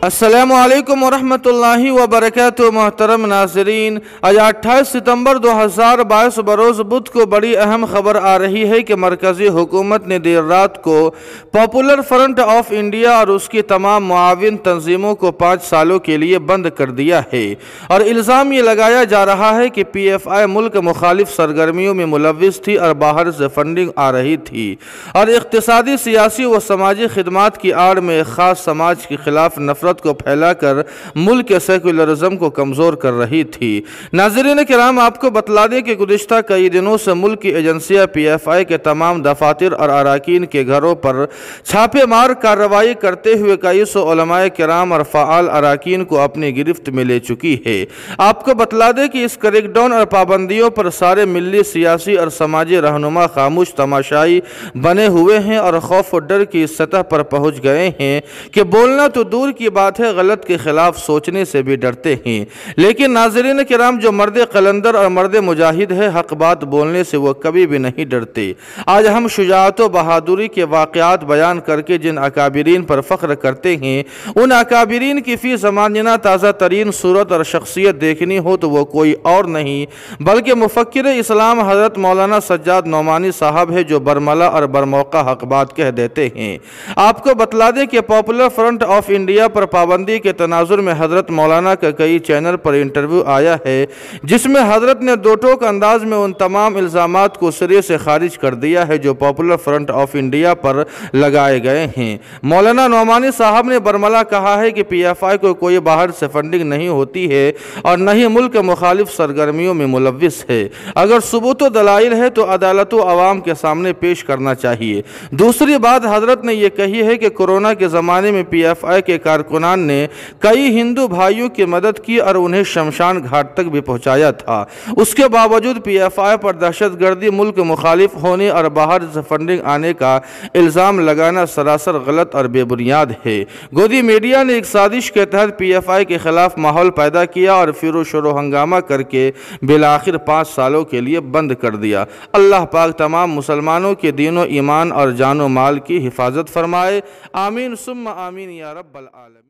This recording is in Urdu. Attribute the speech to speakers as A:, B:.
A: السلام علیکم ورحمۃ اللہ وبرکاتہ۔ محترم ناظرین، آج 28 ستمبر 2022 بروز بدھ کو بڑی اہم خبر آ رہی ہے کہ مرکزی حکومت نے دیر رات کو پاپولر فرنٹ آف انڈیا اور اس کی تمام معاون تنظیموں کو 5 سالوں کے لیے بند کر دیا ہے، اور الزام یہ لگایا جا رہا ہے کہ پی ایف آئی ملک مخالف سرگرمیوں میں ملوث تھی اور باہر سے فنڈنگ آ رہی تھی، اور اقتصادی، سیاسی و سماجی خدمات کی آڑ میں ایک خاص سماج کے خلاف نفرت کو پھیلا کر ملک کے سیکولرزم کو کمزور کر رہی تھی۔ ناظرین کرام، آپ کو بتلا دیں کہ گزشتہ کئی دنوں سے ملک کی ایجنسیاں پی ایف آئی کے تمام دفاتر اور اراکین کے گھروں پر چھاپے مار کارروائی کرتے ہوئے کئی سو علماء کرام اور فعال اراکین کو اپنی گرفت میں لے چکی ہے۔ آپ کو بتلا دیں کہ اس کریک ڈاؤن اور پابندیوں پر سارے ملی، سیاسی اور سماجی رہنما خاموش تماشائی بنے ہوئے ہیں اور خوف و ڈر کی اس سطح پر پہنچ گئے ہیں کہ بولنا تو دور کی بات ہے، غلط کے خلاف سوچنے سے بھی ڈرتے ہیں۔ لیکن ناظرین کرام، جو مرد قلندر اور مرد مجاہد ہے، حق بات بولنے سے وہ کبھی بھی نہیں ڈرتے۔ آج ہم شجاعت و بہادری کے واقعات بیان کر کے جن اکابرین پر فخر کرتے ہیں، ان اکابرین کی فی زمانہ تازہ ترین صورت اور شخصیت دیکھنی ہو تو وہ کوئی اور نہیں بلکہ مفکر اسلام حضرت مولانا سجاد نعمانی صاحب ہے، جو برملا اور برموقع حق بات کہہ دیتے ہیں۔ آپ کو بتلا دیں کہ پاپولر فرنٹ آف انڈیا پر پابندی کے تناظر میں حضرت مولانا کا کئی چینل پر انٹرویو آیا ہے، جس میں حضرت نے دو ٹوک انداز میں ان تمام الزامات کو سرے سے خارج کر دیا ہے جو پاپولر فرنٹ آف انڈیا پر لگائے گئے ہیں۔ مولانا نعمانی صاحب نے برملا کہا ہے کہ پی ایف آئی کو کوئی باہر سے فنڈنگ نہیں ہوتی ہے اور نہ ہی ملک مخالف سرگرمیوں میں ملوث ہے۔ اگر ثبوت و دلائل ہے تو عدالت و عوام کے سامنے پیش کرنا چاہیے۔ دوسری بات حضرت نے یہ کہی ہے کہ کورونا کے زمانے میں پی ایف آئی کے کارکنان نے کئی ہندو بھائیوں کی مدد کی اور انہیں شمشان گھاٹ تک بھی پہنچایا تھا۔ اس کے باوجود پی ایف آئی پر دہشت گردی، ملک مخالف ہونے اور باہر سے فنڈنگ آنے کا الزام لگانا سراسر غلط اور بے بنیاد ہے۔ گودی میڈیا نے ایک سازش کے تحت پی ایف آئی کے خلاف ماحول پیدا کیا اور پھر و شور و ہنگامہ کر کے بالآخر 5 سالوں کے لیے بند کر دیا۔ اللہ پاک تمام مسلمانوں کے دین و ایمان اور جان و مال کی حفاظت فرمائے۔ آمین ثم آمین یا رب العالمین۔